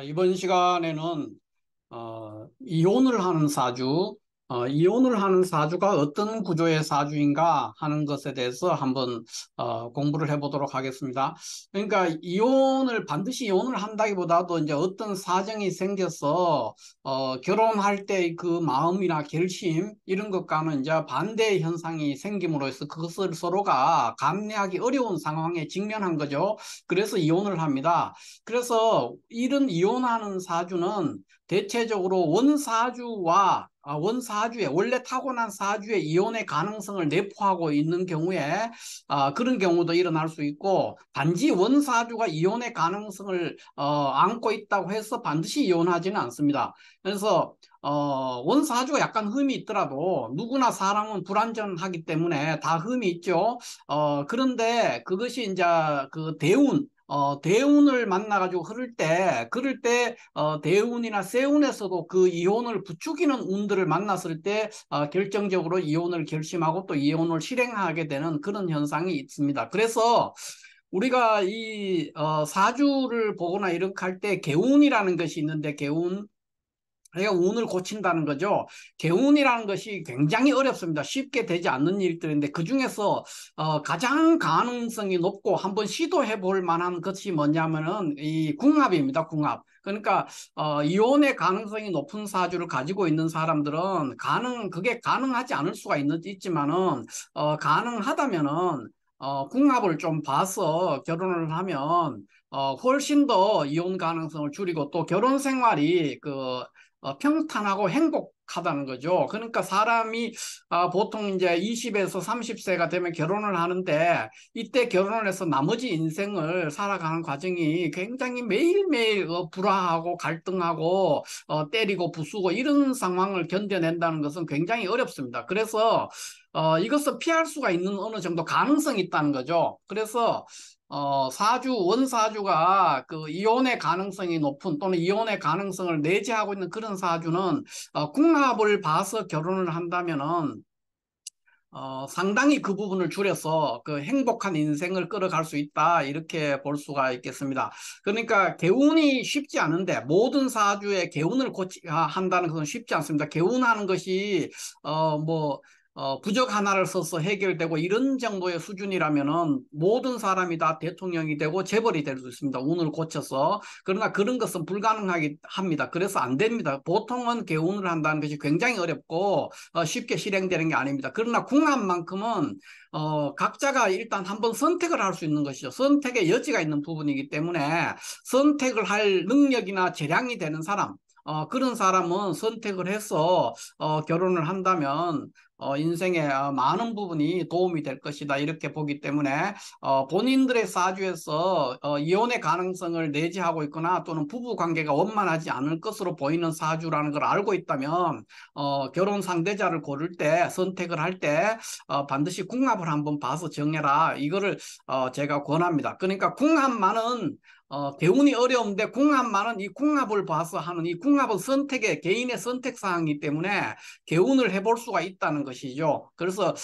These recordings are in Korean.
이번 시간에는 이혼을 하는 사주, 이혼을 하는 사주가 어떤 구조의 사주인가 하는 것에 대해서 한번 공부를 해보도록 하겠습니다. 그러니까 반드시 이혼을 한다기보다도 이제 어떤 사정이 생겨서 결혼할 때 그 마음이나 결심 이런 것과는 이제 반대의 현상이 생김으로써 그것을 서로가 감내하기 어려운 상황에 직면한 거죠. 그래서 이혼을 합니다. 그래서 이런 이혼하는 사주는 대체적으로 원사주의 원래 타고난 사주의 이혼의 가능성을 내포하고 있는 경우에 그런 경우도 일어날 수 있고, 단지 원사주가 이혼의 가능성을 안고 있다고 해서 반드시 이혼하지는 않습니다. 그래서 원사주가 약간 흠이 있더라도 누구나 사람은 불완전하기 때문에 다 흠이 있죠. 그런데 그것이 이제 그 대운을 만나가지고 그럴 때, 대운이나 세운에서도 그 이혼을 부추기는 운들을 만났을 때, 결정적으로 이혼을 결심하고 또 이혼을 실행하게 되는 그런 현상이 있습니다. 그래서 우리가 사주를 보거나 이렇게 할 때 개운이라는 것이 있는데, 그러니까 운을 고친다는 거죠. 개운이라는 것이 굉장히 어렵습니다. 쉽게 되지 않는 일들인데 그중에서 가장 가능성이 높고 한번 시도해 볼 만한 것이 뭐냐면은 이 궁합입니다. 궁합. 그러니까 이혼의 가능성이 높은 사주를 가지고 있는 사람들은 그게 가능하지 않을 수가 있지만은 가능하다면은 궁합을 좀 봐서 결혼을 하면 훨씬 더 이혼 가능성을 줄이고 또 결혼 생활이 평탄하고 행복하다는 거죠. 그러니까 사람이 보통 이제 20에서 30세가 되면 결혼을 하는데, 이때 결혼을 해서 나머지 인생을 살아가는 과정이 굉장히 매일매일 불화하고 갈등하고 때리고 부수고 이런 상황을 견뎌낸다는 것은 굉장히 어렵습니다. 그래서 이것을 피할 수가 있는 어느 정도 가능성이 있다는 거죠. 그래서 원사주가 그 이혼의 가능성이 높은 또는 이혼의 가능성을 내재하고 있는 그런 사주는 궁합을 봐서 결혼을 한다면은 상당히 그 부분을 줄여서 그 행복한 인생을 끌어갈 수 있다, 이렇게 볼 수가 있겠습니다. 그러니까 개운이 쉽지 않은데 모든 사주에 한다는 것은 쉽지 않습니다. 개운하는 것이 부적 하나를 써서 해결되고 이런 정도의 수준이라면은 모든 사람이 다 대통령이 되고 재벌이 될 수 있습니다. 운을 고쳐서. 그러나 그런 것은 불가능하게 합니다. 그래서 안 됩니다. 보통은 개운을 한다는 것이 굉장히 어렵고 쉽게 실행되는 게 아닙니다. 그러나 궁합만큼은 각자가 일단 한번 선택을 할 수 있는 것이죠. 선택의 여지가 있는 부분이기 때문에 선택을 할 능력이나 재량이 되는 사람, 그런 사람은 선택을 해서 결혼을 한다면 인생의 많은 부분이 도움이 될 것이다, 이렇게 보기 때문에 본인들의 사주에서 이혼의 가능성을 내재하고 있거나 또는 부부 관계가 원만하지 않을 것으로 보이는 사주라는 걸 알고 있다면 결혼 상대자를 고를 때, 선택을 할 때 반드시 궁합을 한번 봐서 정해라, 이거를 제가 권합니다. 그러니까 궁합만은 개운이 어려운데 궁합만은 이 궁합을 봐서 하는, 이 궁합은 개인의 선택 사항이기 때문에 개운을 해볼 수가 있다는 것이죠. 그래서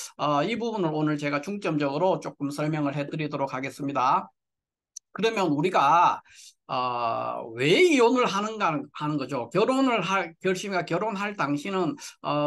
이 부분을 오늘 제가 중점적으로 조금 설명을 해드리도록 하겠습니다. 그러면 우리가 왜 이혼을 하는가 하는 거죠. 결혼할 당시는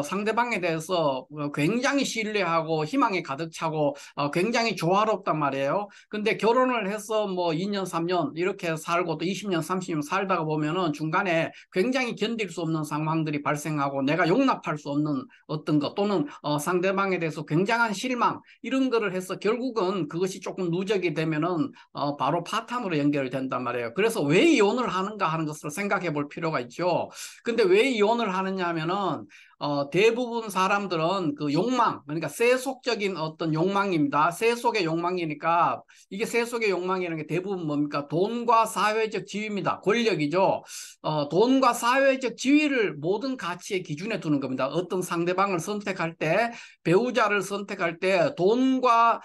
상대방에 대해서 굉장히 신뢰하고 희망에 가득 차고 굉장히 조화롭단 말이에요. 근데 결혼을 해서 뭐 2년, 3년 이렇게 살고 또 20년, 30년 살다가 보면은 중간에 굉장히 견딜 수 없는 상황들이 발생하고 내가 용납할 수 없는 어떤 것 또는 상대방에 대해서 굉장한 실망 이런 거를 해서 결국은 그것이 조금 누적이 되면은 바로 파탄으로 연결된단 말이에요. 그래서 왜 이혼을 하는가 하는 것을 생각해 볼 필요가 있죠. 근데 왜 이혼을 하느냐 하면은 대부분 사람들은 그 욕망, 그러니까 세속적인 어떤 욕망입니다. 세속의 욕망이니까, 이게 세속의 욕망이라는 게 대부분 뭡니까? 돈과 사회적 지위입니다. 권력이죠. 돈과 사회적 지위를 모든 가치의 기준에 두는 겁니다. 어떤 상대방을 선택할 때, 배우자를 선택할 때 돈과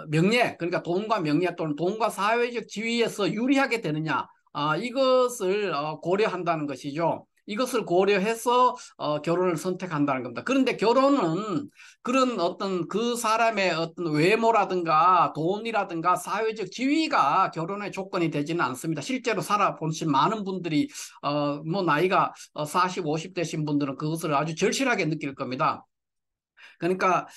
명예, 그러니까 돈과 명예 또는 돈과 사회적 지위에서 유리하게 되느냐, 이것을 고려한다는 것이죠. 이것을 고려해서 결혼을 선택한다는 겁니다. 그런데 결혼은 그런 어떤 그 사람의 어떤 외모라든가 돈이라든가 사회적 지위가 결혼의 조건이 되지는 않습니다. 실제로 살아보신 많은 분들이 뭐 나이가 40, 50 되신 분들은 그것을 아주 절실하게 느낄 겁니다. 그러니까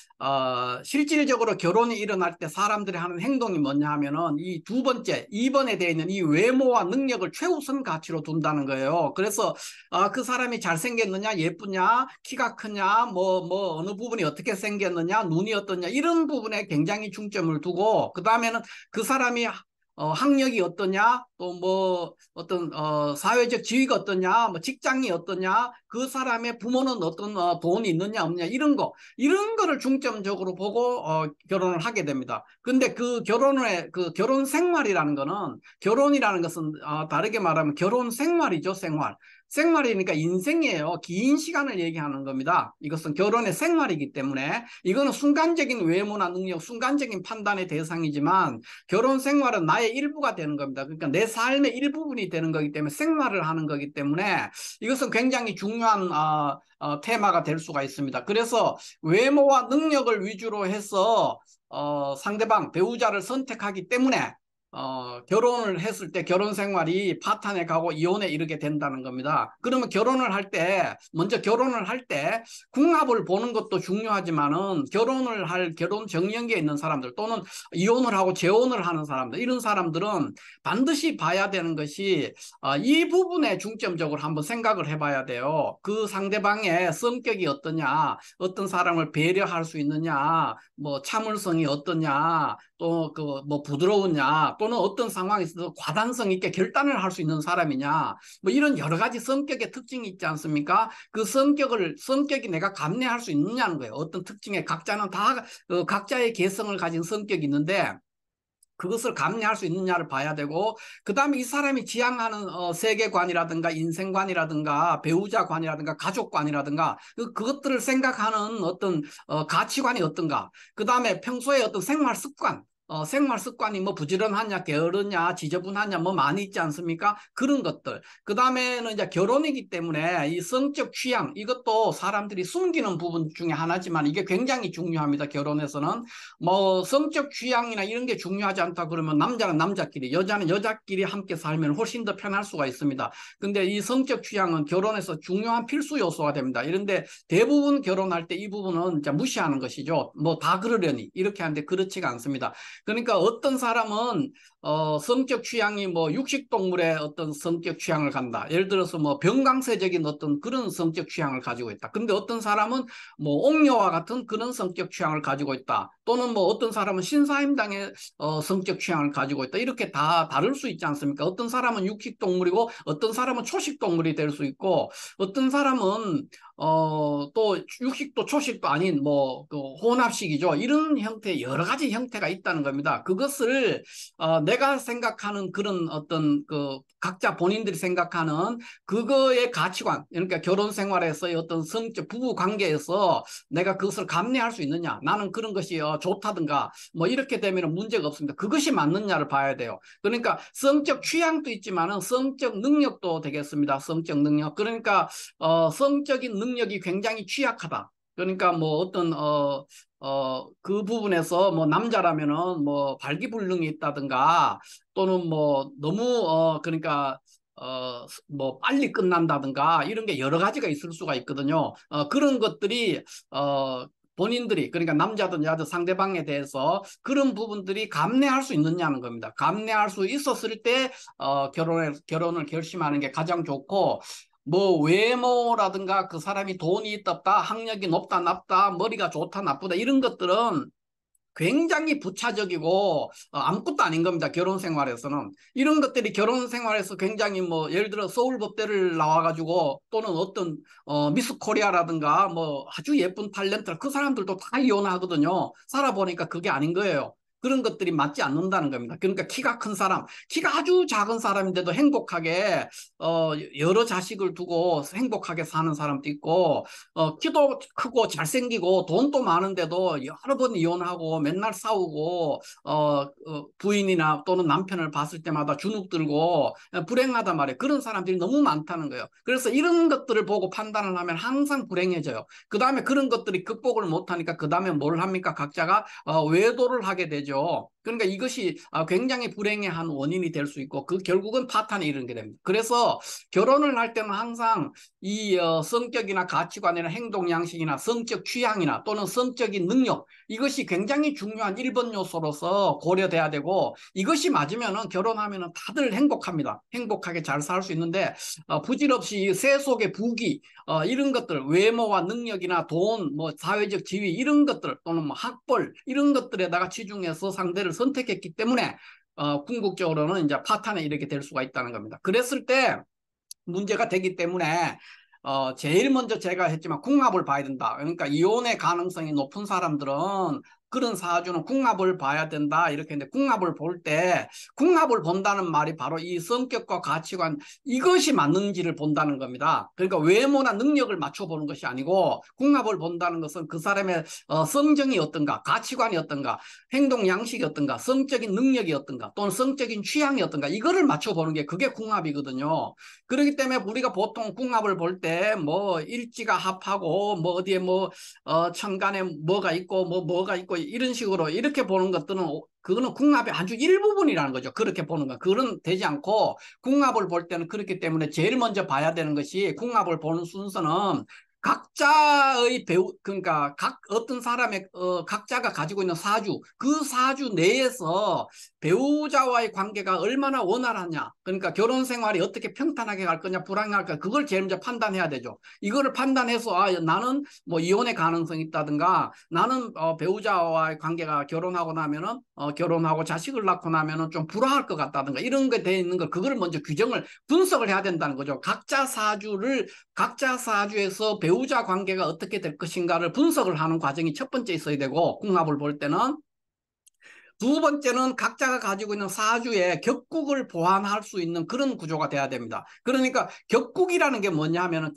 실질적으로 결혼이 일어날 때 사람들이 하는 행동이 뭐냐 하면은 이 두 번째, 2번에 되어 있는 이 외모와 능력을 최우선 가치로 둔다는 거예요. 그래서 그 사람이 잘생겼느냐, 예쁘냐, 키가 크냐, 뭐 어느 부분이 어떻게 생겼느냐, 눈이 어떠냐 이런 부분에 굉장히 중점을 두고 그 다음에는 그 사람이 학력이 어떠냐, 또 뭐 어떤 사회적 지위가 어떠냐, 뭐 직장이 어떠냐, 그 사람의 부모는 어떤 돈이 있느냐 없느냐 이런 거를 중점적으로 보고 결혼을 하게 됩니다. 근데 그 결혼 생활이라는 거는 결혼이라는 것은 다르게 말하면 결혼 생활이죠, 생활. 생활이니까 인생이에요. 긴 시간을 얘기하는 겁니다. 이것은 결혼의 생활이기 때문에 이거는 순간적인 외모나 능력, 순간적인 판단의 대상이지만 결혼 생활은 나의 일부가 되는 겁니다. 그러니까 내 삶의 일부분이 되는 거기 때문에 생활을 하는 거기 때문에 이것은 굉장히 중요한 테마가 될 수가 있습니다. 그래서 외모와 능력을 위주로 해서 상대방 배우자를 선택하기 때문에 결혼을 했을 때 결혼 생활이 파탄에 가고 이혼에 이르게 된다는 겁니다. 그러면 먼저 결혼을 할 때 궁합을 보는 것도 중요하지만은 결혼을 할 결혼 정년기에 있는 사람들 또는 이혼을 하고 재혼을 하는 사람들 이런 사람들은 반드시 봐야 되는 것이 이 부분에 중점적으로 한번 생각을 해봐야 돼요. 그 상대방의 성격이 어떠냐, 어떤 사람을 배려할 수 있느냐, 뭐 참을성이 어떠냐, 또 그 뭐 부드러우냐, 또는 어떤 상황에서 과단성 있게 결단을 할 수 있는 사람이냐, 뭐 이런 여러 가지 성격의 특징이 있지 않습니까? 그 성격이 내가 감내할 수 있느냐는 거예요. 어떤 특징에 각자는 다 각자의 개성을 가진 성격이 있는데 그것을 감내할 수 있느냐를 봐야 되고 그 다음에 이 사람이 지향하는 세계관이라든가 인생관이라든가 배우자관이라든가 가족관이라든가 그것들을 생각하는 어떤 가치관이 어떤가 그 다음에 평소에 어떤 생활 습관이 뭐 부지런하냐, 게으르냐, 지저분하냐, 뭐 많이 있지 않습니까? 그런 것들. 그 다음에는 이제 결혼이기 때문에 이 성적 취향, 이것도 사람들이 숨기는 부분 중에 하나지만 이게 굉장히 중요합니다. 결혼에서는. 뭐 성적 취향이나 이런 게 중요하지 않다 그러면 남자는 남자끼리, 여자는 여자끼리 함께 살면 훨씬 더 편할 수가 있습니다. 근데 이 성적 취향은 결혼에서 중요한 필수 요소가 됩니다. 이런데 대부분 결혼할 때 이 부분은 이제 무시하는 것이죠. 뭐 다 그러려니 이렇게 하는데 그렇지가 않습니다. 그러니까 어떤 사람은 성격 취향이 뭐 육식동물의 어떤 성격 취향을 간다. 예를 들어서 뭐 병강세적인 어떤 그런 성격 취향을 가지고 있다. 근데 어떤 사람은 뭐 옥녀와 같은 그런 성격 취향을 가지고 있다. 또는 뭐 어떤 사람은 신사임당의 성격 취향을 가지고 있다. 이렇게 다 다를 수 있지 않습니까? 어떤 사람은 육식동물이고 어떤 사람은 초식동물이 될 수 있고 어떤 사람은 또 육식도 초식도 아닌 뭐그 혼합식이죠. 이런 형태의 여러 가지 형태가 있다는 겁니다. 그것을 내가 생각하는 그런 어떤 그 각자 본인들이 생각하는 그거의 가치관, 그러니까 결혼 생활에서의 어떤 성적 부부 관계에서 내가 그것을 감내할 수 있느냐, 나는 그런 것이 좋다든가 뭐 이렇게 되면 문제가 없습니다. 그것이 맞느냐를 봐야 돼요. 그러니까 성적 취향도 있지만은 성적 능력도 되겠습니다. 성적 능력. 그러니까 성적인 능력이 굉장히 취약하다. 그러니까 뭐 어떤 그 부분에서 뭐 남자라면은 뭐 발기불능이 있다든가 또는 뭐 너무 그러니까 뭐 빨리 끝난다든가 이런 게 여러 가지가 있을 수가 있거든요. 그런 것들이 본인들이 그러니까 남자든 여자든 상대방에 대해서 그런 부분들이 감내할 수 있느냐는 겁니다. 감내할 수 있었을 때 결혼을 결심하는 게 가장 좋고 뭐 외모라든가 그 사람이 돈이 있다 없다, 학력이 높다 낮다, 머리가 좋다 나쁘다 이런 것들은 굉장히 부차적이고 아무것도 아닌 겁니다. 결혼 생활에서는. 이런 것들이 결혼 생활에서 굉장히 뭐 예를 들어 서울법대를 나와가지고 또는 어떤 미스 코리아라든가 뭐 아주 예쁜 탤런트 그 사람들도 다 이혼하거든요. 살아보니까 그게 아닌 거예요. 그런 것들이 맞지 않는다는 겁니다. 그러니까 키가 큰 사람, 키가 아주 작은 사람인데도 행복하게 여러 자식을 두고 행복하게 사는 사람도 있고, 키도 크고 잘생기고 돈도 많은데도 여러 번 이혼하고 맨날 싸우고 부인이나 또는 남편을 봤을 때마다 주눅 들고 불행하단 말이에요. 그런 사람들이 너무 많다는 거예요. 그래서 이런 것들을 보고 판단을 하면 항상 불행해져요. 그 다음에 그런 것들이 극복을 못하니까 그 다음에 뭘 합니까? 각자가 외도를 하게 되죠. 그러니까 이것이 굉장히 불행의 한 원인이 될 수 있고, 그 결국은 파탄에 이르게 됩니다. 그래서 결혼을 할 때는 항상 이 성격이나 가치관이나 행동 양식이나 성적 취향이나 또는 성적인 능력, 이것이 굉장히 중요한 1번 요소로서 고려돼야 되고, 이것이 맞으면은 결혼하면은 다들 행복합니다. 행복하게 잘 살 수 있는데 부질없이 세속의 부귀, 이런 것들, 외모와 능력이나 돈, 뭐 사회적 지위 이런 것들 또는 뭐 학벌 이런 것들에다가 치중해서 상대를 선택했기 때문에 궁극적으로는 이제 파탄에 이렇게 될 수가 있다는 겁니다. 그랬을 때 문제가 되기 때문에 제일 먼저 제가 했지만 궁합을 봐야 된다. 그러니까 이혼의 가능성이 높은 사람들은 그런 사주는 궁합을 봐야 된다. 이렇게 했는데 궁합을 볼 때 궁합을 본다는 말이 바로 이 성격과 가치관 이것이 맞는지를 본다는 겁니다. 그러니까 외모나 능력을 맞춰보는 것이 아니고 궁합을 본다는 것은 그 사람의 성정이 어떤가, 가치관이 어떤가, 행동 양식이 어떤가, 성적인 능력이 어떤가, 또는 성적인 취향이 어떤가 이거를 맞춰보는 게 그게 궁합이거든요. 그렇기 때문에 우리가 보통 궁합을 볼 때 뭐 일지가 합하고 뭐 어디에 뭐 천간에 뭐가 있고 뭐가 있고 이런 식으로 이렇게 보는 것들은 그거는 궁합의 아주 일부분이라는 거죠. 그렇게 보는 거. 그건 되지 않고 궁합을 볼 때는 그렇기 때문에 제일 먼저 봐야 되는 것이 궁합을 보는 순서는 각자의 배우 그러니까 각 어떤 사람의 각자가 가지고 있는 사주 그 사주 내에서 배우자와의 관계가 얼마나 원활하냐 그러니까 결혼 생활이 어떻게 평탄하게 갈 거냐 불안할 거냐 그걸 제일 먼저 판단해야 되죠. 이거를 판단해서 나는 뭐 이혼의 가능성이 있다든가 나는 배우자와의 관계가 결혼하고 나면은 결혼하고 자식을 낳고 나면은 좀 불화할 것 같다든가 이런 게 돼 있는 걸 그거를 먼저 규정을 분석을 해야 된다는 거죠. 각자 사주에서 배우자 관계가 어떻게 될 것인가를 분석을 하는 과정이 첫 번째 있어야 되고 궁합을 볼 때는 두 번째는 각자가 가지고 있는 사주의 격국을 보완할 수 있는 그런 구조가 돼야 됩니다. 그러니까 격국이라는 게 뭐냐 하면은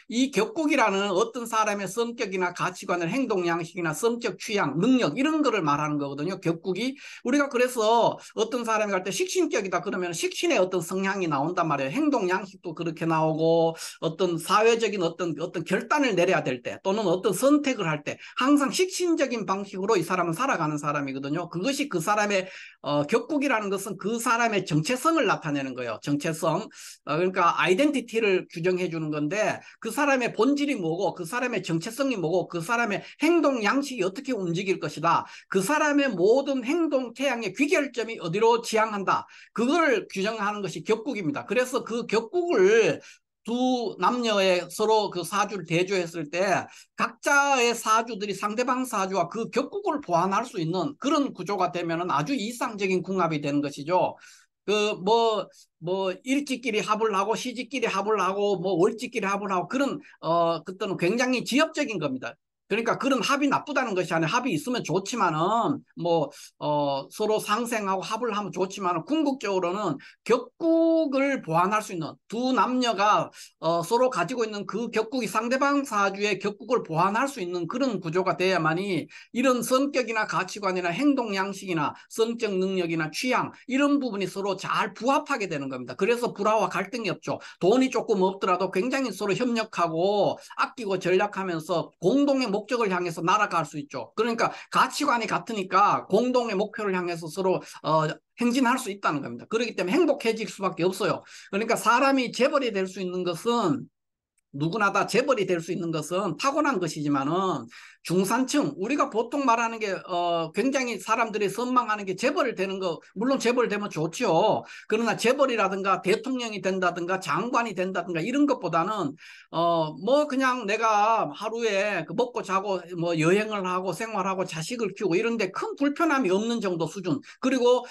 이 격국이라는 어떤 사람의 성격이나 가치관을 행동 양식이나 성적 취향, 능력 이런 거를 말하는 거거든요. 격국이 우리가 그래서 어떤 사람이 갈 때 식신격이다 그러면 식신의 어떤 성향이 나온단 말이에요. 행동 양식도 그렇게 나오고 어떤 사회적인 어떤 결단을 내려야 될 때 또는 어떤 선택을 할 때 항상 식신적인 방식으로 이 사람은 살아가는 사람이거든요. 그것이 그 사람의 격국이라는 것은 그 사람의 정체성을 나타내는 거예요. 정체성. 그러니까 아이덴티티를 규정해 주는 건데 그 사람의 본질이 뭐고 그 사람의 정체성이 뭐고 그 사람의 행동 양식이 어떻게 움직일 것이다. 그 사람의 모든 행동 태양의 귀결점이 어디로 지향한다. 그걸 규정하는 것이 격국입니다. 그래서 그 격국을 두 남녀의 서로 그 사주를 대조했을 때 각자의 사주들이 상대방 사주와 그 격국을 보완할 수 있는 그런 구조가 되면은 아주 이상적인 궁합이 되는 것이죠. 일지끼리 합을 하고 시지끼리 합을 하고 뭐 월지끼리 합을 하고 그런 그때는 굉장히 지엽적인 겁니다. 그러니까 그런 합이 나쁘다는 것이 아니라 합이 있으면 좋지만은 서로 상생하고 합을 하면 좋지만은 궁극적으로는 격국을 보완할 수 있는 두 남녀가 서로 가지고 있는 그 격국이 상대방 사주의 격국을 보완할 수 있는 그런 구조가 돼야만이 이런 성격이나 가치관이나 행동 양식이나 성적 능력이나 취향 이런 부분이 서로 잘 부합하게 되는 겁니다. 그래서 불화와 갈등이 없죠. 돈이 조금 없더라도 굉장히 서로 협력하고 아끼고 전략하면서 공동의 목적을 향해서 날아갈 수 있죠. 그러니까 가치관이 같으니까 공동의 목표를 향해서 서로 행진할 수 있다는 겁니다. 그렇기 때문에 행복해질 수밖에 없어요. 그러니까 사람이 재벌이 될 수 있는 것은 누구나 다 재벌이 될 수 있는 것은 타고난 것이지만은 중산층 우리가 보통 말하는 게 굉장히 사람들이 선망하는 게 재벌이 되는 거 물론 재벌 되면 좋죠. 그러나 재벌이라든가 대통령이 된다든가 장관이 된다든가 이런 것보다는 뭐 그냥 내가 하루에 먹고 자고 뭐 여행을 하고 생활하고 자식을 키우고 이런데 큰 불편함이 없는 정도 수준 그리고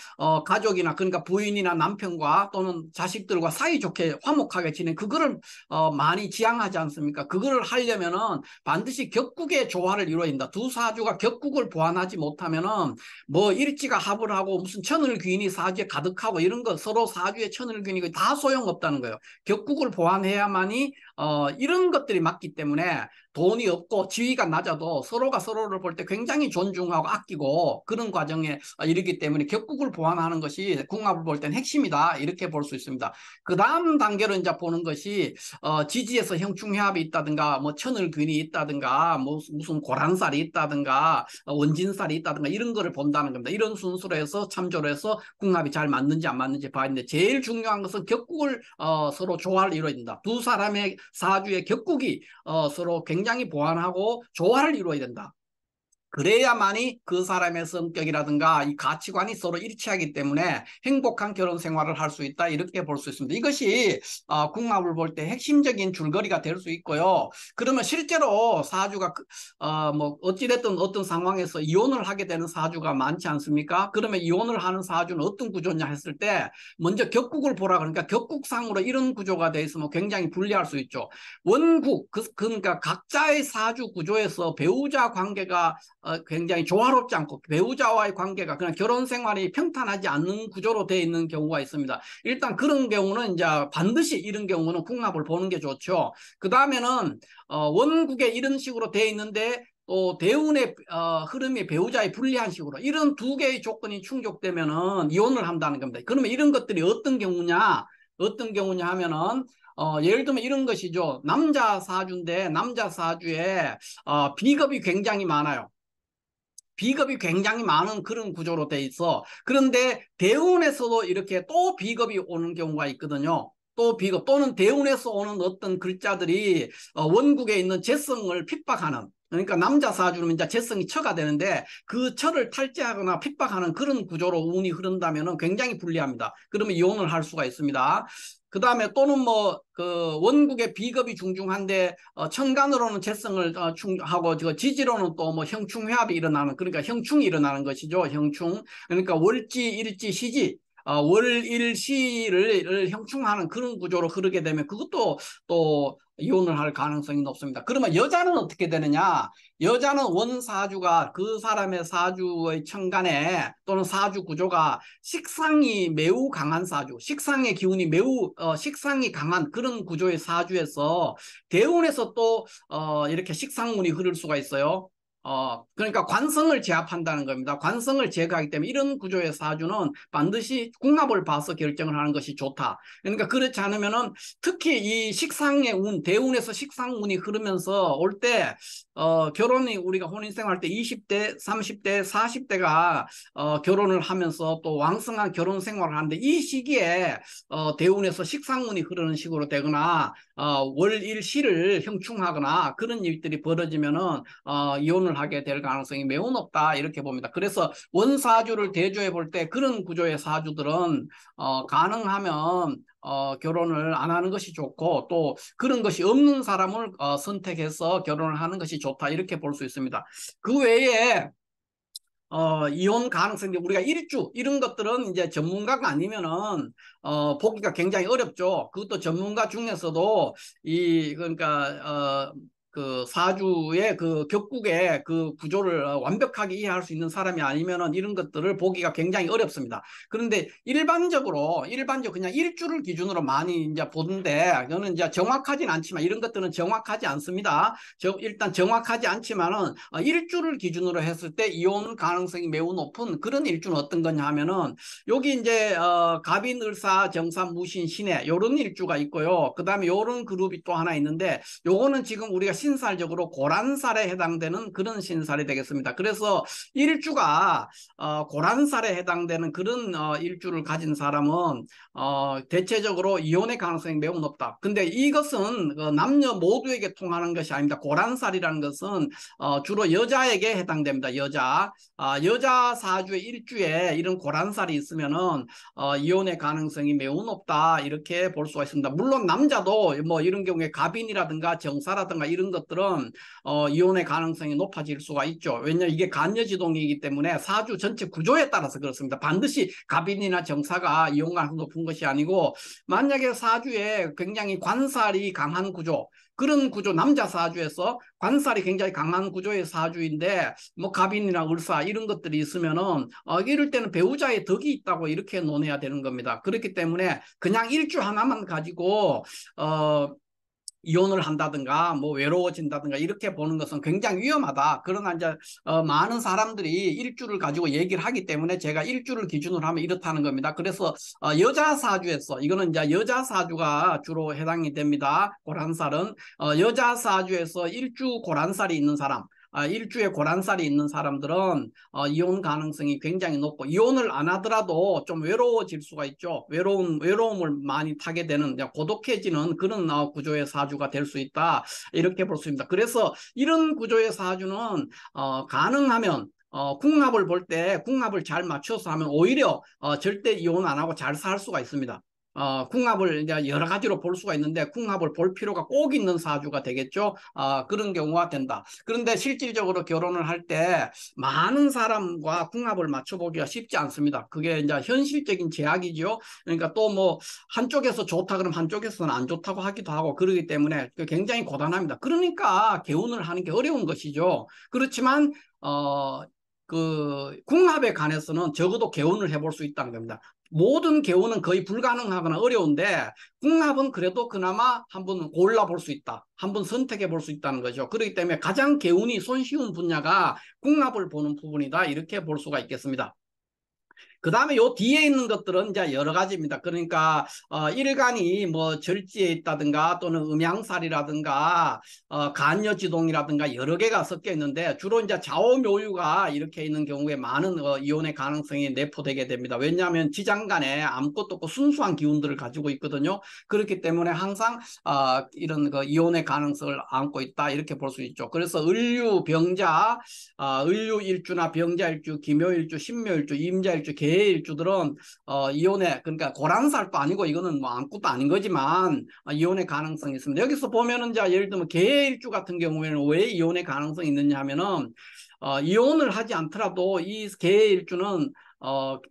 가족이나 그러니까 부인이나 남편과 또는 자식들과 사이좋게 화목하게 지낸 그거를 많이 지향 다양하지 않습니까? 그거를 하려면은 반드시 격국의 조화를 이루어야 된다. 두 사주가 격국을 보완하지 못하면은 뭐 일지가 합을 하고 무슨 천을귀인이 사주에 가득하고 이런 거 서로 사주에 천을귀인이 다 소용없다는 거예요. 격국을 보완해야만이 이런 것들이 맞기 때문에 돈이 없고 지위가 낮아도 서로가 서로를 볼 때 굉장히 존중하고 아끼고 그런 과정에 이르기 때문에 격국을 보완하는 것이 궁합을 볼 때는 핵심이다. 이렇게 볼 수 있습니다. 그 다음 단계로 이제 보는 것이 지지에서 형충합이 있다든가 뭐 천을균이 있다든가 뭐 무슨 고란살이 있다든가 원진살이 있다든가 이런 거를 본다는 겁니다. 이런 순서로 해서 참조로 해서 궁합이 잘 맞는지 안 맞는지 봐야 되는데 제일 중요한 것은 격국을 서로 조화를 이루어야 된다. 두 사람의 사주의 격국이 서로 굉장히 보완하고 조화를 이루어야 된다. 그래야만이 그 사람의 성격이라든가 이 가치관이 서로 일치하기 때문에 행복한 결혼 생활을 할 수 있다. 이렇게 볼 수 있습니다. 이것이 궁합을 볼 때 핵심적인 줄거리가 될 수 있고요. 그러면 실제로 사주가 뭐 어찌됐든 어떤 상황에서 이혼을 하게 되는 사주가 많지 않습니까? 그러면 이혼을 하는 사주는 어떤 구조냐 했을 때 먼저 격국을 보라. 그러니까 격국상으로 이런 구조가 돼 있으면 굉장히 불리할 수 있죠. 원국 그러니까 각자의 사주 구조에서 배우자 관계가 굉장히 조화롭지 않고 배우자와의 관계가 그냥 결혼 생활이 평탄하지 않는 구조로 되어 있는 경우가 있습니다. 일단 그런 경우는 이제 반드시 이런 경우는 궁합을 보는 게 좋죠. 그 다음에는 원국에 이런 식으로 되어 있는데 또 대운의 흐름이 배우자의 불리한 식으로 이런 두 개의 조건이 충족되면은 이혼을 한다는 겁니다. 그러면 이런 것들이 어떤 경우냐? 어떤 경우냐 하면은 예를 들면 이런 것이죠. 남자 사주인데 남자 사주에 비겁이 굉장히 많아요. 비겁이 굉장히 많은 그런 구조로 돼 있어. 그런데 대운에서도 이렇게 또 비겁이 오는 경우가 있거든요. 또 비겁 또는 대운에서 오는 어떤 글자들이 원국에 있는 재성을 핍박하는, 그러니까 남자 사주는 이제 재성이 처가 되는데 그 처를 탈제하거나 핍박하는 그런 구조로 운이 흐른다면 굉장히 불리합니다. 그러면 이혼을 할 수가 있습니다. 그 다음에 또는 뭐 그 원국의 비겁이 중중한데 천간으로는 재성을 하고 지지로는 또 뭐 형충회합이 일어나는, 그러니까 형충이 일어나는 것이죠. 형충. 그러니까 월지 일지 시지 월일시를 형충하는 그런 구조로 흐르게 되면 그것도 또 이혼을 할 가능성이 높습니다. 그러면 여자는 어떻게 되느냐? 여자는 원사주가 그 사람의 사주의 천간에 또는 사주 구조가 식상이 매우 강한 사주, 식상의 기운이 매우 식상이 강한 그런 구조의 사주에서 대운에서 또 이렇게 식상운이 흐를 수가 있어요. 그러니까 관성을 제압한다는 겁니다. 관성을 제거하기 때문에 이런 구조의 사주는 반드시 궁합을 봐서 결정을 하는 것이 좋다. 그러니까 그렇지 않으면은 특히 이 식상의 운, 대운에서 식상운이 흐르면서 올 때, 결혼이 우리가 혼인생활 때 20대, 30대, 40대가 결혼을 하면서 또 왕성한 결혼 생활을 하는데 이 시기에 대운에서 식상운이 흐르는 식으로 되거나 월일시를 형충하거나 그런 일들이 벌어지면은 이혼을 하게 될 가능성이 매우 높다. 이렇게 봅니다. 그래서 원사주를 대조해 볼 때 그런 구조의 사주들은 가능하면 결혼을 안 하는 것이 좋고 또 그런 것이 없는 사람을 선택해서 결혼을 하는 것이 좋다. 이렇게 볼 수 있습니다. 그 외에 이혼 가능성이 우리가 일주 이런 것들은 이제 전문가가 아니면은 보기가 굉장히 어렵죠. 그것도 전문가 중에서도 그러니까 그 사주의 그 격국의 그 구조를 완벽하게 이해할 수 있는 사람이 아니면은 이런 것들을 보기가 굉장히 어렵습니다. 그런데 일반적으로 그냥 일주를 기준으로 많이 이제 보는데 저는 이제 정확하진 않지만 이런 것들은 정확하지 않습니다. 일단 정확하지 않지만은 일주를 기준으로 했을 때 이혼 가능성이 매우 높은 그런 일주는 어떤 거냐 하면은 여기 이제 갑인, 을사, 정산, 무신, 신해 이런 일주가 있고요. 그 다음에 이런 그룹이 또 하나 있는데 요거는 지금 우리가 신살적으로 고란살에 해당되는 그런 신살이 되겠습니다. 그래서 일주가 고란살에 해당되는 그런 일주를 가진 사람은 대체적으로 이혼의 가능성이 매우 높다. 근데 이것은 남녀 모두에게 통하는 것이 아닙니다. 고란살이라는 것은 주로 여자에게 해당됩니다. 여자 사주의 일주에 이런 고란살이 있으면은 이혼의 가능성이 매우 높다. 이렇게 볼 수가 있습니다. 물론 남자도 뭐 이런 경우에 갑인이라든가 정사라든가 이런 것들은 이혼의 가능성이 높아질 수가 있죠. 왜냐하면 이게 간여지동이기 때문에 사주 전체 구조에 따라서 그렇습니다. 반드시 갑인이나 정사가 이혼 가능성이 높은 것이 아니고, 만약에 사주에 굉장히 관살이 강한 구조, 그런 구조, 남자 사주에서 관살이 굉장히 강한 구조의 사주인데 뭐 갑인이나 을사 이런 것들이 있으면은 이럴 때는 배우자의 덕이 있다고 이렇게 논해야 되는 겁니다. 그렇기 때문에 그냥 일주 하나만 가지고 이혼을 한다든가 뭐 외로워진다든가 이렇게 보는 것은 굉장히 위험하다. 그러나 이제 많은 사람들이 일주를 가지고 얘기를 하기 때문에 제가 일주를 기준으로 하면 이렇다는 겁니다. 그래서 여자 사주에서, 이거는 이제 여자 사주가 주로 해당이 됩니다. 고란살은 여자 사주에서 일주 고란살이 있는 사람, 일주에 고란살이 있는 사람들은 이혼 가능성이 굉장히 높고, 이혼을 안 하더라도 좀 외로워질 수가 있죠. 외로움을 많이 타게 되는, 고독해지는 그런 구조의 사주가 될 수 있다, 이렇게 볼 수 있습니다. 그래서 이런 구조의 사주는 가능하면 궁합을 볼 때 궁합을 잘 맞춰서 하면 오히려 절대 이혼 안 하고 잘 살 수가 있습니다. 궁합을 이제 여러 가지로 볼 수가 있는데 궁합을 볼 필요가 꼭 있는 사주가 되겠죠. 그런 경우가 된다. 그런데 실질적으로 결혼을 할 때 많은 사람과 궁합을 맞춰보기가 쉽지 않습니다. 그게 이제 현실적인 제약이죠. 그러니까 또 뭐 한쪽에서 좋다 그러면 한쪽에서는 안 좋다고 하기도 하고 그러기 때문에 굉장히 고단합니다. 그러니까 개운을 하는 게 어려운 것이죠. 그렇지만 그 궁합에 관해서는 적어도 개운을 해볼 수 있다는 겁니다. 모든 개운은 거의 불가능하거나 어려운데 궁합은 그래도 그나마 한번 골라볼 수 있다. 한번 선택해 볼 수 있다는 거죠. 그렇기 때문에 가장 개운이 손쉬운 분야가 궁합을 보는 부분이다. 이렇게 볼 수가 있겠습니다. 그 다음에 요 뒤에 있는 것들은 이제 여러 가지입니다. 그러니까 일간이 뭐 절지에 있다든가 또는 음양살이라든가 간여지동이라든가 여러 개가 섞여 있는데 주로 이제 좌우묘유가 이렇게 있는 경우에 많은 이혼의 가능성이 내포되게 됩니다. 왜냐하면 지장간에 아무것도 없고 순수한 기운들을 가지고 있거든요. 그렇기 때문에 항상 이런 그 이혼의 가능성을 안고 있다, 이렇게 볼 수 있죠. 그래서 을류, 병자, 을류일주나 병자일주, 기묘일주, 신묘일주, 임자일주, 개일주들은 이혼의, 그러니까 고란살도 아니고 이거는 뭐 아무것도 아닌 거지만 이혼의 가능성이 있습니다. 여기서 보면은 이제 예를 들면 개일주 같은 경우에는 왜 이혼의 가능성이 있느냐 하면은 이혼을 하지 않더라도 이 개일주는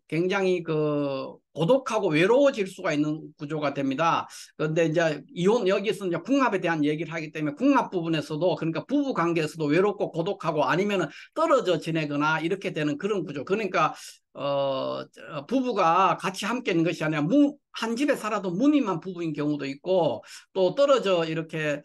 굉장히 그 고독하고 외로워질 수가 있는 구조가 됩니다. 그런데 이제 이혼, 여기서 이제 궁합에 대한 얘기를 하기 때문에 궁합 부분에서도, 그러니까 부부 관계에서도 외롭고 고독하고 아니면은 떨어져 지내거나 이렇게 되는 그런 구조. 그러니까 부부가 같이 함께 있는 것이 아니라 한 집에 살아도 무늬만 부부인 경우도 있고, 또 떨어져 이렇게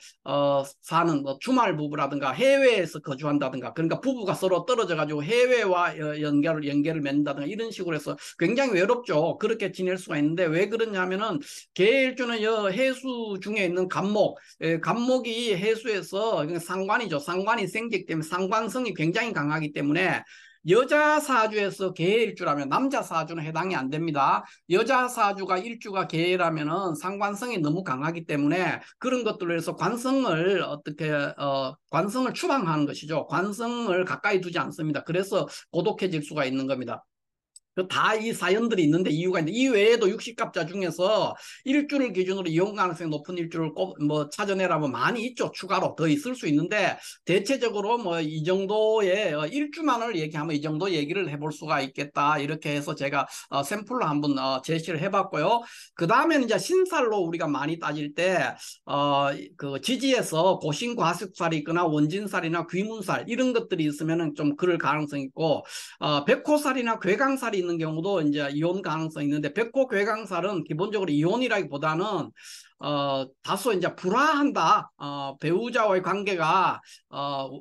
사는 주말 부부라든가 해외에서 거주한다든가, 그러니까 부부가 서로 떨어져 가지고 해외와 연계를 맺는다든가 이런 식으로 해서 굉장히 외롭죠. 그렇게 지낼 수가 있는데 왜 그러냐면은 계일주는 해수 중에 있는 간목, 간목이 해수에서 상관이죠. 상관이 생기기 때문에 상관성이 굉장히 강하기 때문에 여자 사주에서 개일주라면 남자 사주는 해당이 안 됩니다. 여자 사주가 일주가 개라면은 상관성이 너무 강하기 때문에 그런 것들로 해서 관성을 관성을 추방하는 것이죠. 관성을 가까이 두지 않습니다. 그래서 고독해질 수가 있는 겁니다. 다 이 사연들이 있는데 이유가 있는데, 이 외에도 60갑자 중에서 일주를 기준으로 이혼 가능성이 높은 일주를 꼭 뭐 찾아내라면 많이 있죠. 추가로 더 있을 수 있는데 대체적으로 뭐 이 정도의 일주만을 얘기하면 이 정도 얘기를 해볼 수가 있겠다, 이렇게 해서 제가 샘플로 한번 제시를 해봤고요. 그 다음에는 이제 신살로 우리가 많이 따질 때 그 지지에서 고신과숙살이 있거나 원진살이나 귀문살 이런 것들이 있으면은 좀 그럴 가능성이 있고, 백호살이나 괴강살이 있는 경우도 이제 이혼 가능성이 있는데, 백호 괴강살은 기본적으로 이혼이라기보다는 다소 이제 불화한다, 배우자와의 관계가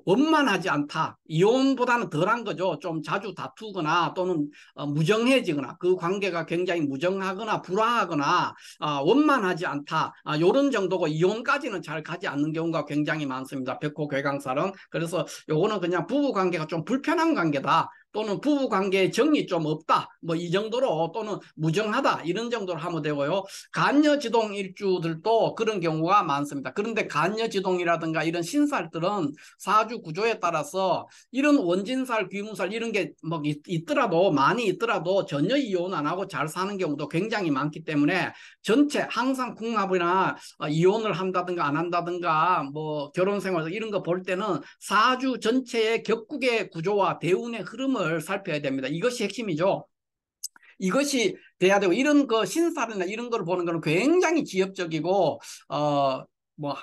원만하지 않다, 이혼보다는 덜한 거죠. 좀 자주 다투거나 또는 무정해지거나, 그 관계가 굉장히 무정하거나 불화하거나 원만하지 않다, 이런 정도고 이혼까지는 잘 가지 않는 경우가 굉장히 많습니다. 백호 괴강살은. 그래서 요거는 그냥 부부 관계가 좀 불편한 관계다, 또는 부부 관계에 정이 좀 없다. 뭐 이 정도로 또는 무정하다. 이런 정도로 하면 되고요. 간여지동 일주들도 그런 경우가 많습니다. 그런데 간여지동이라든가 이런 신살들은 사주 구조에 따라서 이런 원진살, 귀문살 이런 게 뭐 있더라도 많이 있더라도 전혀 이혼 안 하고 잘 사는 경우도 굉장히 많기 때문에 전체 항상 궁합이나 이혼을 한다든가 안 한다든가 뭐 결혼 생활 이런 거 볼 때는 사주 전체의 격국의 구조와 대운의 흐름을 살펴야 됩니다. 이것이 핵심이죠. 이것이 돼야 되고 이런 그 신살이나 이런 걸 보는 거는 굉장히 지엽적이고 뭐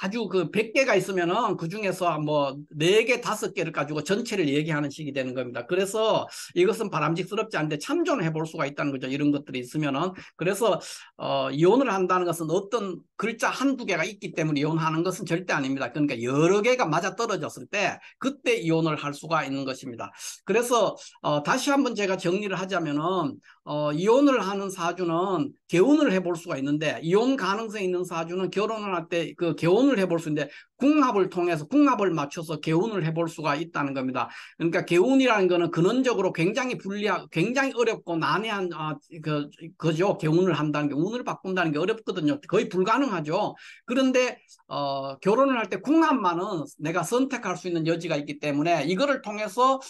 아주 그 100개가 있으면은 그 중에서 뭐 4개, 5개를 가지고 전체를 얘기하는 식이 되는 겁니다. 그래서 이것은 바람직스럽지 않은데 참조는 해볼 수가 있다는 거죠. 이런 것들이 있으면은. 그래서 이혼을 한다는 것은 어떤 글자 한두 개가 있기 때문에 이혼하는 것은 절대 아닙니다. 그러니까 여러 개가 맞아 떨어졌을 때 그때 이혼을 할 수가 있는 것입니다. 그래서 다시 한번 제가 정리를 하자면은 이혼을 하는 사주는 개운을 해볼 수가 있는데 이혼 가능성이 있는 사주는 결혼을 할 때 그 개운을 해볼 수 있는데 궁합을 통해서 궁합을 맞춰서 개운을 해볼 수가 있다는 겁니다. 그러니까 개운이라는 거는 근원적으로 굉장히 불리하고 굉장히 어렵고 난해한 거죠. 개운을 한다는 게 운을 바꾼다는 게 어렵거든요. 거의 불가능하죠. 그런데 결혼을 할 때 궁합만은 내가 선택할 수 있는 여지가 있기 때문에 이거를 통해서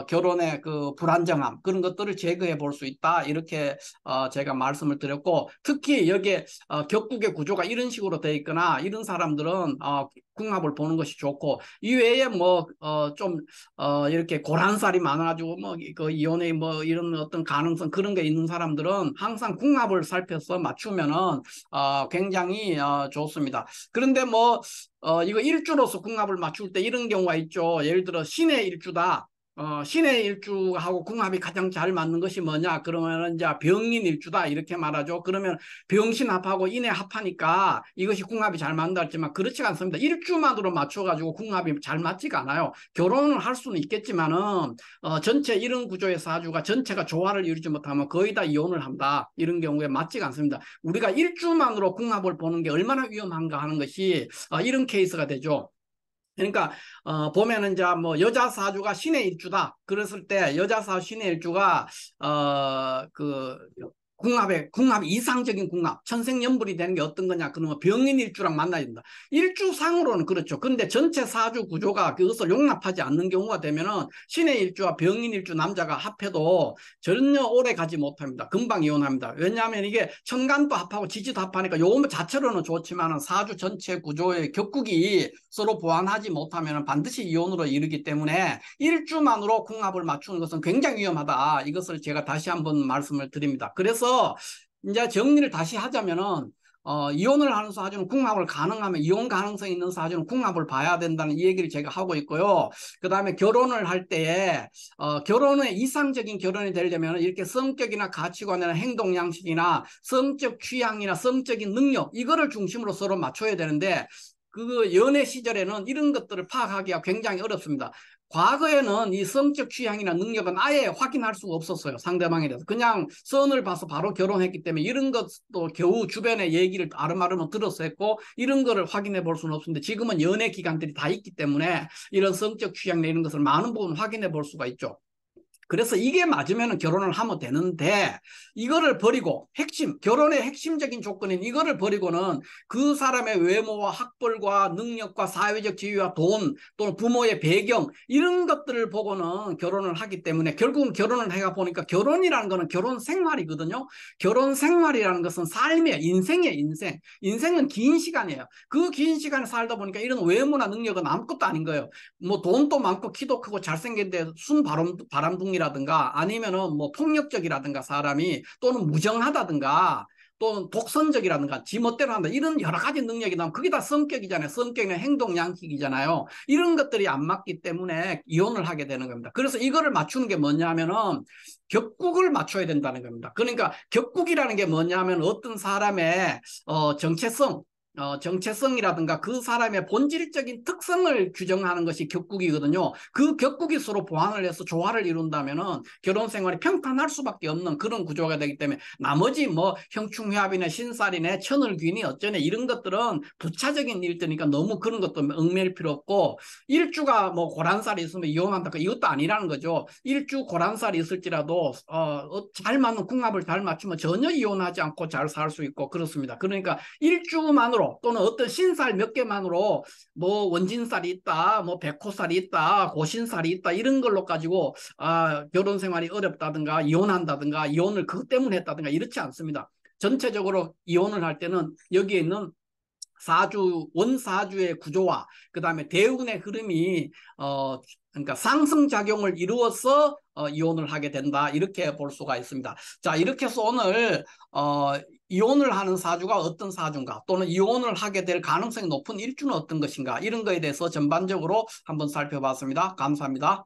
결혼의 그 불안정함 그런 것들을 제거해 볼 수 있다. 이렇게 제가 말씀을 드렸고 특히 여기에 격국의 구조가 이런 식으로 돼 있거나 이런 사람들은 궁합을 보는 것이 좋고 이외에 뭐 좀 이렇게 고란살이 많아가지고 뭐 그 이혼에 뭐 이런 어떤 가능성 그런 게 있는 사람들은 항상 궁합을 살펴서 맞추면은 굉장히 좋습니다. 그런데 뭐 이거 일주로서 궁합을 맞출 때 이런 경우가 있죠. 예를 들어 신의 일주다. 신의 일주하고 궁합이 가장 잘 맞는 것이 뭐냐? 그러면 이제 병인 일주다 이렇게 말하죠. 그러면 병신합하고 인해합하니까 이것이 궁합이 잘 맞는다 했지만 그렇지 않습니다. 일주만으로 맞춰가지고 궁합이 잘 맞지가 않아요. 결혼을 할 수는 있겠지만은 전체 이런 구조의 사주가 전체가 조화를 이루지 못하면 거의 다 이혼을 한다. 이런 경우에 맞지가 않습니다. 우리가 일주만으로 궁합을 보는 게 얼마나 위험한가 하는 것이 이런 케이스가 되죠. 그러니까 보면은 이제 뭐 여자 사주가 신의 일주다. 그랬을 때 여자 사주 신의 일주가 그 궁합이 이상적인 궁합, 천생연분이 되는 게 어떤 거냐? 그러면 병인 일주랑 만나야 된다. 일주상으로는 그렇죠. 그런데 전체 사주 구조가 그것을 용납하지 않는 경우가 되면은 신의 일주와 병인 일주 남자가 합해도 전혀 오래 가지 못합니다. 금방 이혼합니다. 왜냐하면 이게 천간도 합하고 지지도 합하니까 요 자체로는 좋지만은 사주 전체 구조의 격국이 서로 보완하지 못하면 반드시 이혼으로 이르기 때문에 일주만으로 궁합을 맞추는 것은 굉장히 위험하다. 이것을 제가 다시 한번 말씀을 드립니다. 그래서 이제 정리를 다시 하자면은 이혼을 하는 사주는 궁합을 가능하면 이혼 가능성이 있는 사주는 궁합을 봐야 된다는 이 얘기를 제가 하고 있고요. 그 다음에 결혼을 할 때에 결혼의 이상적인 결혼이 되려면 이렇게 성격이나 가치관이나 행동 양식이나 성적 취향이나 성적인 능력 이거를 중심으로 서로 맞춰야 되는데 그 연애 시절에는 이런 것들을 파악하기가 굉장히 어렵습니다. 과거에는 이 성적 취향이나 능력은 아예 확인할 수가 없었어요. 상대방에 대해서. 그냥 선을 봐서 바로 결혼했기 때문에 이런 것도 겨우 주변의 얘기를 아름아름 들어서 했고 이런 거를 확인해 볼 수는 없는데 지금은 연애 기간들이 다 있기 때문에 이런 성적 취향이나 이런 것을 많은 부분 확인해 볼 수가 있죠. 그래서 이게 맞으면 결혼을 하면 되는데 이거를 버리고 결혼의 핵심적인 조건인 이거를 버리고는 그 사람의 외모와 학벌과 능력과 사회적 지위와 돈 또는 부모의 배경 이런 것들을 보고는 결혼을 하기 때문에 결국은 결혼을 해가 보니까 결혼이라는 거는 결혼 생활이거든요. 결혼 생활이라는 것은 삶이에요. 인생이에요. 인생은 긴 시간이에요. 그 긴 시간을 살다 보니까 이런 외모나 능력은 아무것도 아닌 거예요. 뭐 돈도 많고 키도 크고 잘생겼는데 바람둥이라든가 아니면은 뭐 폭력적이라든가 사람이 또는 무정하다든가 또는 독선적이라든가 지멋대로 한다 이런 여러 가지 능력이 나오면 그게 다 성격이잖아요. 성격이나 행동 양식이잖아요. 이런 것들이 안 맞기 때문에 이혼을 하게 되는 겁니다. 그래서 이거를 맞추는 게 뭐냐면은 격국을 맞춰야 된다는 겁니다. 그러니까 격국이라는 게 뭐냐면 어떤 사람의 정체성 정체성이라든가 그 사람의 본질적인 특성을 규정하는 것이 격국이거든요. 그 격국이 서로 보완을 해서 조화를 이룬다면은 결혼 생활이 평탄할 수밖에 없는 그런 구조가 되기 때문에 나머지 뭐 형충회합이나 신살이네 천을귀니 어쩌네 이런 것들은 부차적인 일들이니까 너무 그런 것도 얽매일 필요 없고 일주가 뭐 고란살이 있으면 이혼한다 이것도 아니라는 거죠. 일주 고란살이 있을지라도 잘 맞는 궁합을 잘 맞추면 전혀 이혼하지 않고 잘 살 수 있고 그렇습니다. 그러니까 일주만으로 또는 어떤 신살 몇 개만으로 뭐 원진살이 있다, 뭐 백호살이 있다, 고신살이 있다 이런 걸로 가지고 결혼 생활이 어렵다든가 이혼한다든가 이혼을 그것 때문에 했다든가 이렇지 않습니다. 전체적으로 이혼을 할 때는 여기에 있는 사주 원사주의 구조와 그다음에 대운의 흐름이 그러니까 상승작용을 이루어서 이혼을 하게 된다 이렇게 볼 수가 있습니다. 자 이렇게 해서 오늘 이혼을 하는 사주가 어떤 사주인가 또는 이혼을 하게 될 가능성이 높은 일주는 어떤 것인가 이런 거에 대해서 전반적으로 한번 살펴봤습니다. 감사합니다.